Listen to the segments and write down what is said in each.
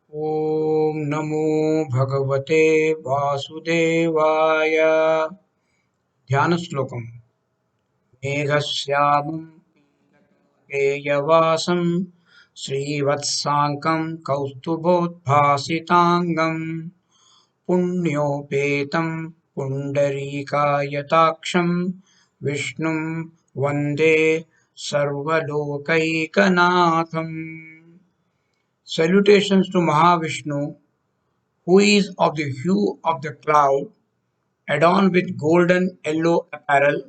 ॐ नमो भगवते वासुदेवाय। ध्यान श्लोकम्। मेघश्यामं पीतकेयवासं श्रीवत्साङ्कं कौस्तुभोद्भासिताङ्गं पुण्योपेतं पुण्डरीकायताक्षं विष्णुं वन्दे सर्वलोकैकनाथम्। Salutations to Mahavishnu, who is of the hue of the cloud, adorned with golden yellow apparel,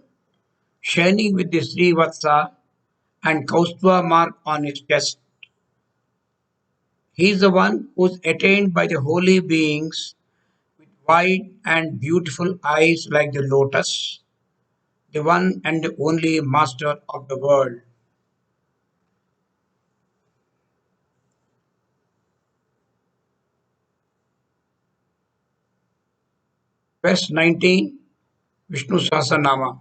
shining with the Srivatsa and Kaustva mark on his chest. He is the one who is attained by the holy beings with wide and beautiful eyes like the lotus, the one and the only master of the world. Verse 19, Vishnu Sahasra naama.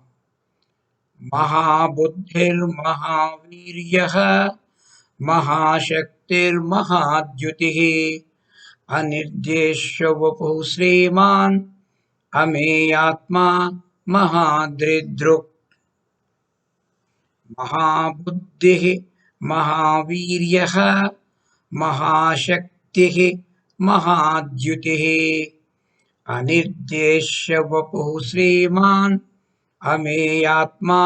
महाबुद्धिर्महावीर्यः महाशक्तिर्महाद्युतिः अनिर्देश्य वपुः श्रीमान् अमेयात्मा महादृदृक् महाबुद्धिः महावीर्यः महाशक्तिः महाद्युतिः अनिर्देश्य वपुः श्रीमान् अमेयात्मा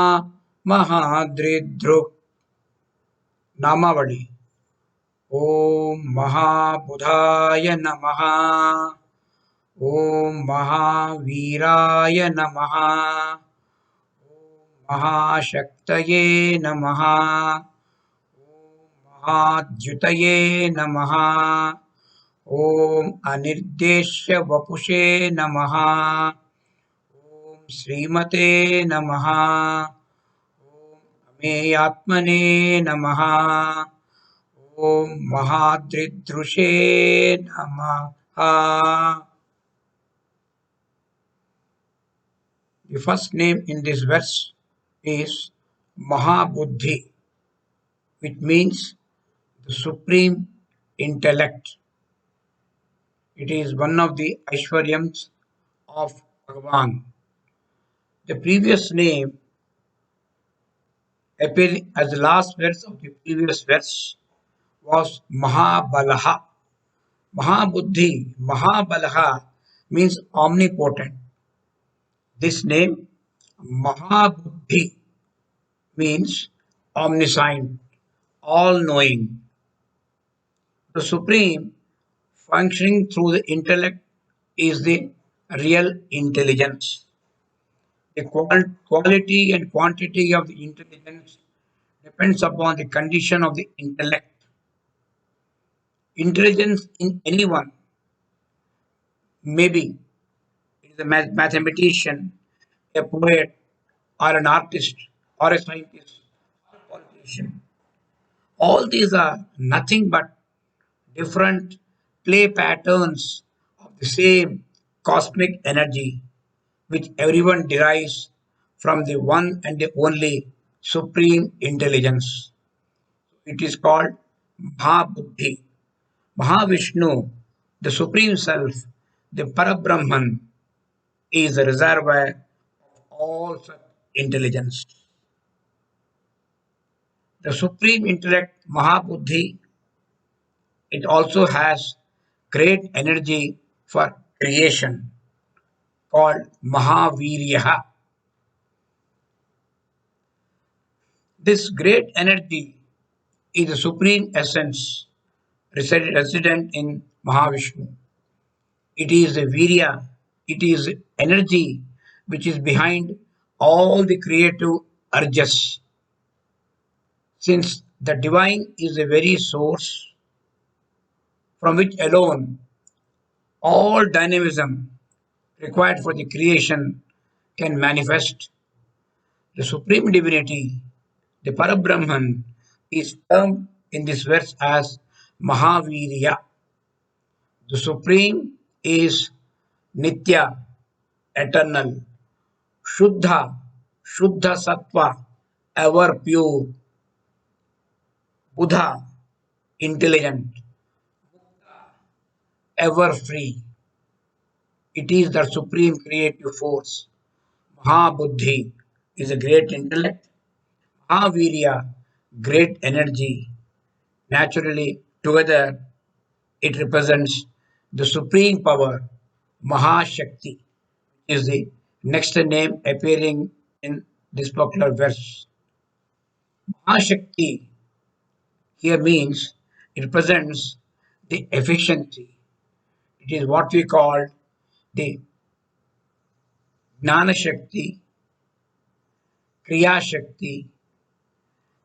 महादृदृक्। नामावली। ओम महाबुधाय नमः। ओम महावीराय नमः। ओम महाशक्तये नमः। ओम महाद्युतये नमः। ओम अनिर्देश्य वपुषे नमः। ओम श्रीमते नमः। ओम अमेयात्मने नमः। ओम महादृदृशे नमः। The first name in this verse is Mahabuddhi, which means the supreme intellect. It is one of the Aishwaryams of Bhagavan. The previous name appearing as the last verse of the previous verse was Mahabalaha. Mahabuddhi, Mahabalaha means omnipotent. This name, Mahabuddhi, means omniscient, all-knowing. The supreme, functioning through the intellect, is the real intelligence. The quality and quantity of the intelligence depends upon the condition of the intellect. Intelligence in anyone, maybe it is a mathematician, a poet, or an artist, or a scientist, or a politician. All these are nothing but different play patterns of the same cosmic energy which everyone derives from the one and the only supreme intelligence. It is called Mahabuddhi. Mahavishnu, the Supreme Self, the Parabrahman, is the reservoir of all such intelligence. The Supreme Intellect, Mahabuddhi, it also has great energy for creation called Mahaviryaha. This great energy is the supreme essence resident in Mahavishnu. It is the Virya, it is energy which is behind all the creative urges. Since the divine is the very source from which alone all dynamism required for the creation can manifest, the supreme divinity, the Parabrahman, is termed in this verse as Mahavirya. The supreme is Nitya, eternal, Shuddha, Shuddha Sattva, ever pure, Buddha, intelligent, ever free. It is the supreme creative force. Mahabuddhi is a great intellect. Mahavirya, great energy. Naturally, together it represents the supreme power. Mahashakti is the next name appearing in this particular verse. Mahashakti here means it represents the efficiency. It is what we call the Gnana Shakti, Kriya Shakti,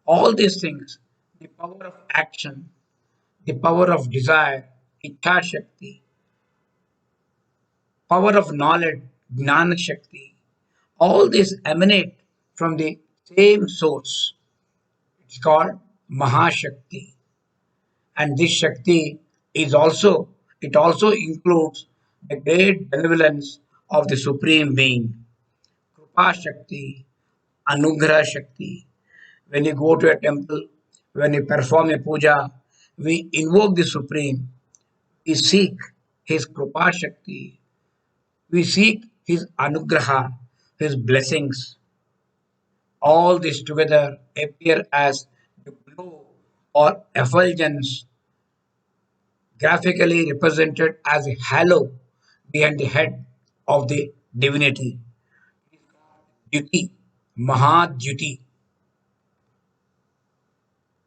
all these things, the power of action, the power of desire, Icha Shakti, power of knowledge, Gnana Shakti, all these emanate from the same source. It's called Mahashakti. And this Shakti is also, it also includes the great benevolence of the Supreme Being. Kripa Shakti, Anugraha Shakti. When you go to a temple, when you perform a puja, we invoke the Supreme. We seek His Kripa Shakti. We seek His Anugraha, His blessings. All this together appear as the glow or effulgence, graphically represented as a halo behind the head of the divinity. Duty, Mahaduty.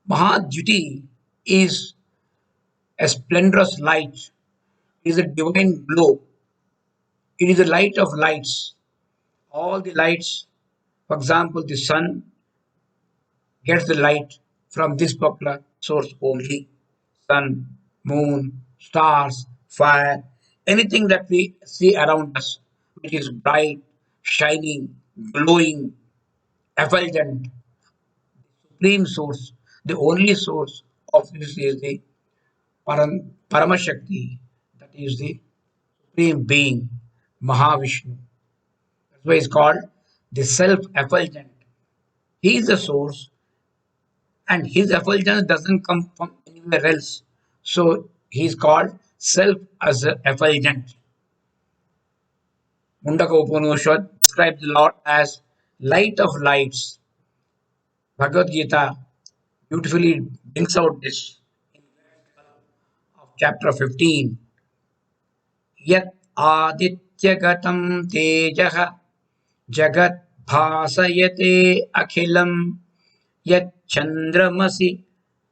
Mahaduty is a splendorous light, it is a divine glow, it is a light of lights. All the lights, for example, the sun gets the light from this particular source only. Sun, moon, stars, fire, anything that we see around us, which is bright, shining, glowing, effulgent, supreme source, the only source of this is the Paramashakti, that is the supreme being, Mahavishnu. That's why it's called the self-effulgent. He is the source, and his effulgence doesn't come from anywhere else. So he is called self as effulgent. Mundaka Upanishad describes the Lord as light of lights. Bhagavad Gita beautifully brings out this of chapter 15. Yat adityagatam tejah jagat bhasayate akhilam yat chandramasi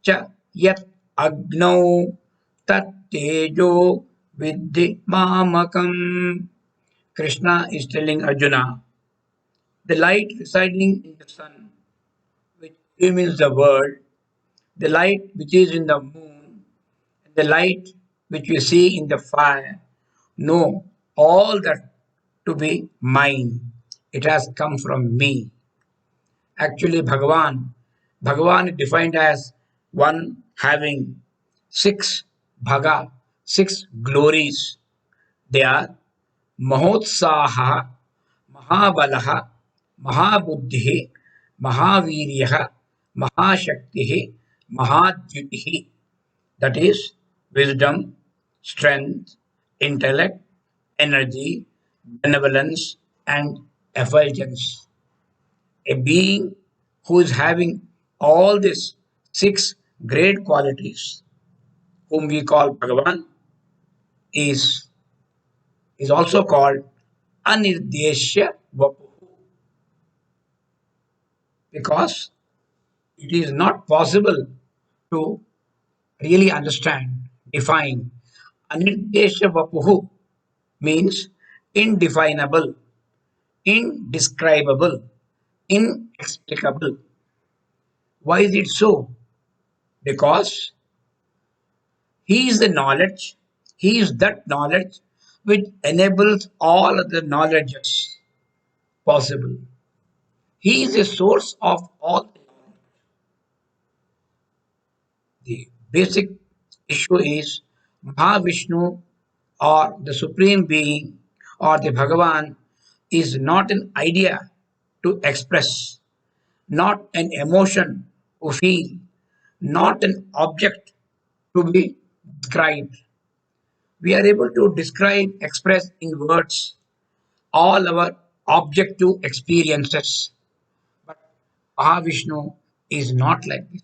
cha yat agnau tat tejo vidhi mamakam. Krishna is telling Arjuna, the light residing in the sun, which illumines the world, the light which is in the moon, and the light which we see in the fire, know all that to be mine. It has come from me. Actually, Bhagavan is defined as one having six bhaga, six glories. They are Mahotsaha, Mahabalaha, Mahabuddhi, Mahavirya, Mahashakti, Mahadyuti. That is wisdom, strength, intellect, energy, benevolence, and effulgence. A being who is having all these six great qualities, whom we call Bhagavan, is, is also called Anirdeshya Vapu, because it is not possible to really understand, define. Anirdeshya Vapuhu means indefinable, indescribable, inexplicable. Why is it so? Because he is the knowledge, he is that knowledge which enables all other knowledges possible. He is the source of all. The basic issue is Mahavishnu or the Supreme Being or the Bhagavan is not an idea to express, not an emotion to feel, not an object to be described. We are able to describe, express in words all our objective experiences. But Mahavishnu is not like this.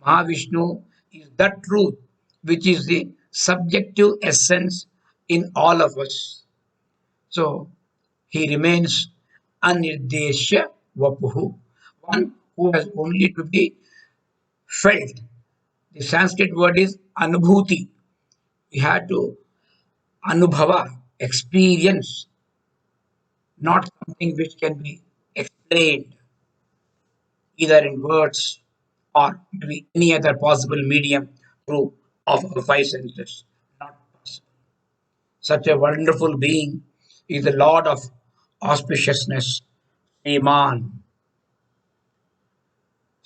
Mahavishnu is the truth, which is the subjective essence in all of us. So he remains anirdeshya vapuhu, one who has only to be felt. The Sanskrit word is anubhuti. We had to anubhava, experience, not something which can be explained either in words or maybe any other possible medium through of our five senses. Not possible. Such a wonderful being is the Lord of auspiciousness, Sriman.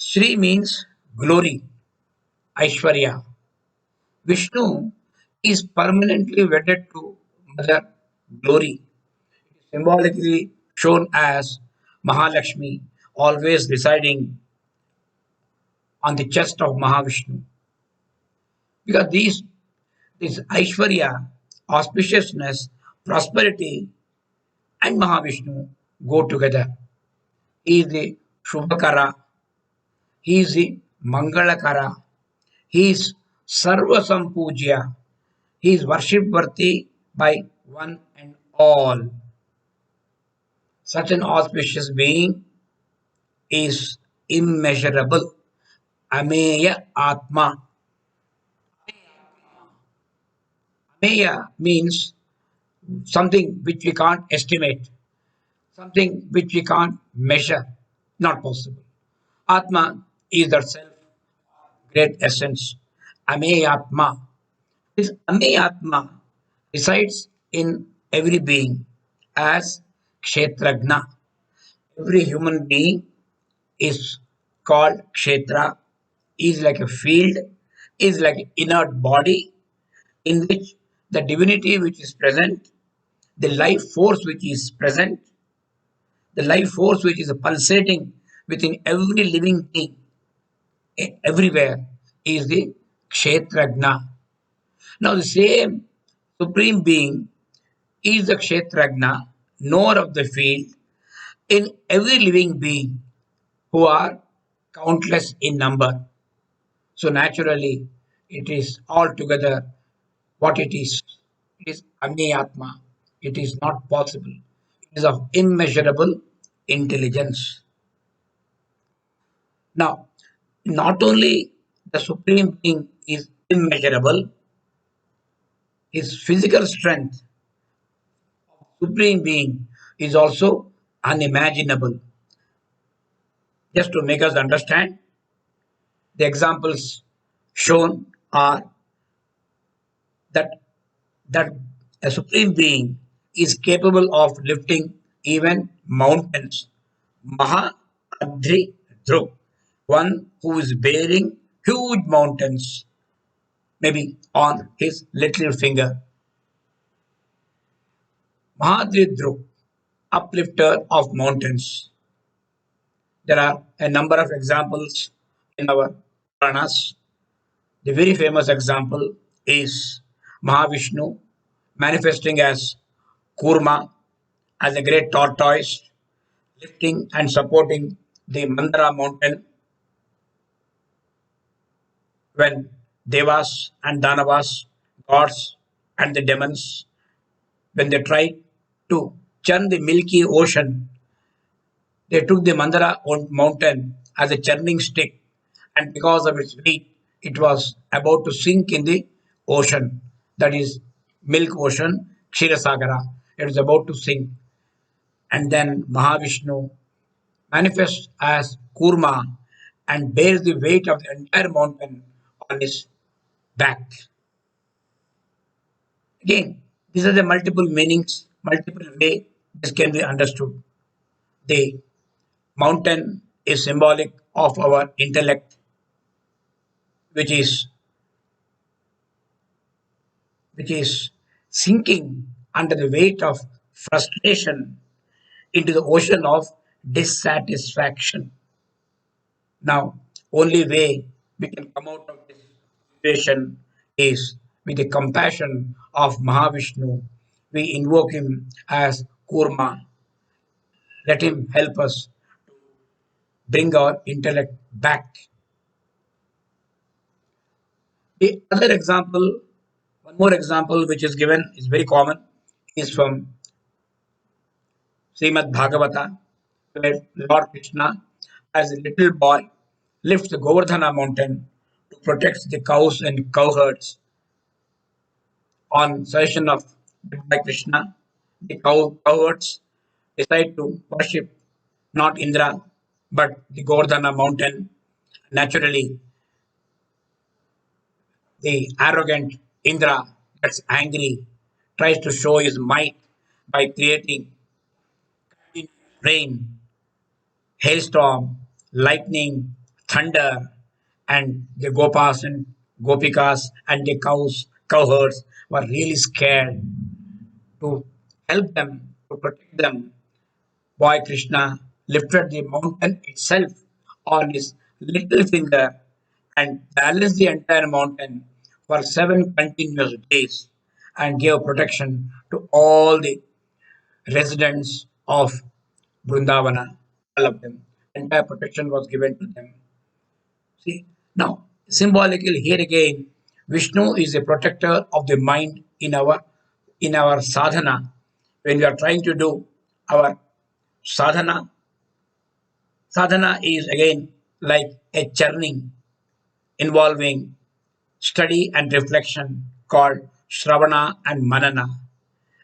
Sri means glory, Aishwarya. Vishnu is permanently wedded to Mother Glory, symbolically shown as Mahalakshmi, always residing on the chest of Mahavishnu. Because this Aishwarya, auspiciousness, prosperity, and Mahavishnu go together. He is the Shubhakara, he is the Mangalakara, he is Sarva Sampujya, he is worship worthy by one and all. Such an auspicious being is immeasurable. Ameya Atma. Ameya means something which we can't estimate, something which we can't measure. Not possible. Atma is the self, great essence. Ameyatma. This Ameyatma resides in every being as Kshetragna. Every human being is called Kshetra, is like a field, is like an inert body in which the divinity which is present, the life force which is present, the life force which is pulsating within every living thing everywhere is the Kshetragna. Now, the same Supreme Being is the Kshetragna, knower of the field, in every living being who are countless in number. So, naturally, it is altogether what it is. It is Agnyatma. It is not possible. It is of immeasurable intelligence. Now, not only the Supreme Being is immeasurable, his physical strength, Supreme Being, is also unimaginable. Just to make us understand, the examples shown are that that a Supreme Being is capable of lifting even mountains. Maha Adri Dhruv, one who is bearing huge mountains, maybe on his little finger. Mahadri Dhruv, uplifter of mountains. There are a number of examples in our Puranas. The very famous example is Mahavishnu manifesting as Kurma, as a great tortoise, lifting and supporting the Mandara mountain when Devas and Danavas, gods and the demons, when they tried to churn the milky ocean, they took the Mandara mountain as a churning stick, and because of its weight, it was about to sink in the ocean. That is milk ocean, Kshirasagara. It was about to sink. And then Mahavishnu manifests as Kurma and bears the weight of the entire mountain on his back. Again, these are the multiple meanings, multiple way this can be understood. The mountain is symbolic of our intellect, which is which is sinking under the weight of frustration into the ocean of dissatisfaction. Now, only way we can come out of this situation is with the compassion of Mahavishnu, we invoke him as Kurma. Let him help us bring our intellect back. The other example, one more example which is given, is very common, is from Srimad Bhagavata, where Lord Krishna, as a little boy, lifts the Govardhana mountain to protect the cows and cowherds. On suggestion of by Krishna, the cowherds decide to worship not Indra but the Govardhana mountain. Naturally, the arrogant Indra gets angry, tries to show his might by creating rain, hailstorm, lightning, thunder, and the gopas and gopikas and the cowherds were really scared. To help them, to protect them, boy Krishna lifted the mountain itself on his little finger and balanced the entire mountain for 7 continuous days and gave protection to all the residents of Vrindavana, all of them. Entire protection was given to them. See, now symbolically here again, Vishnu is a protector of the mind in our sadhana. When we are trying to do our sadhana, sadhana is again like a churning involving study and reflection called Shravana and Manana.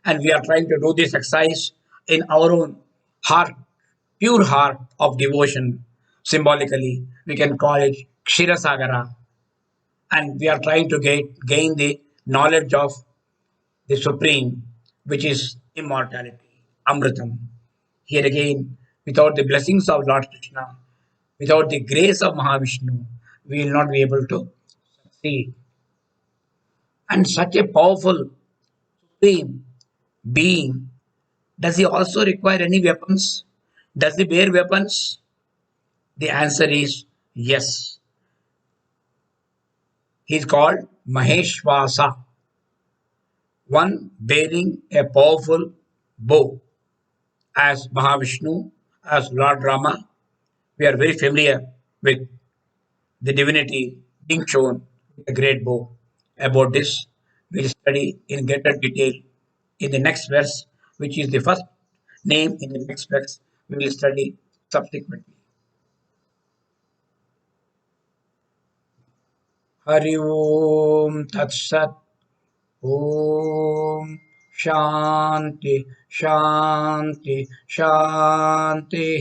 And we are trying to do this exercise in our own heart, pure heart of devotion. Symbolically, we can call it Kshirasagara. And we are trying to gain the knowledge of the Supreme, which is immortality, Amritam. Here again, without the blessings of Lord Krishna, without the grace of Mahavishnu, we will not be able to succeed. And such a powerful Supreme being, does he also require any weapons? Does he bear weapons? The answer is yes. He is called Maheshwasa, one bearing a powerful bow. As Mahavishnu, as Lord Rama, we are very familiar with the divinity being shown with a great bow. About this, we'll study in greater detail in the next verse, which is the first name in the next verse. We will study subsequently. Hari Om Tat Sat Om Shanti Shanti Shanti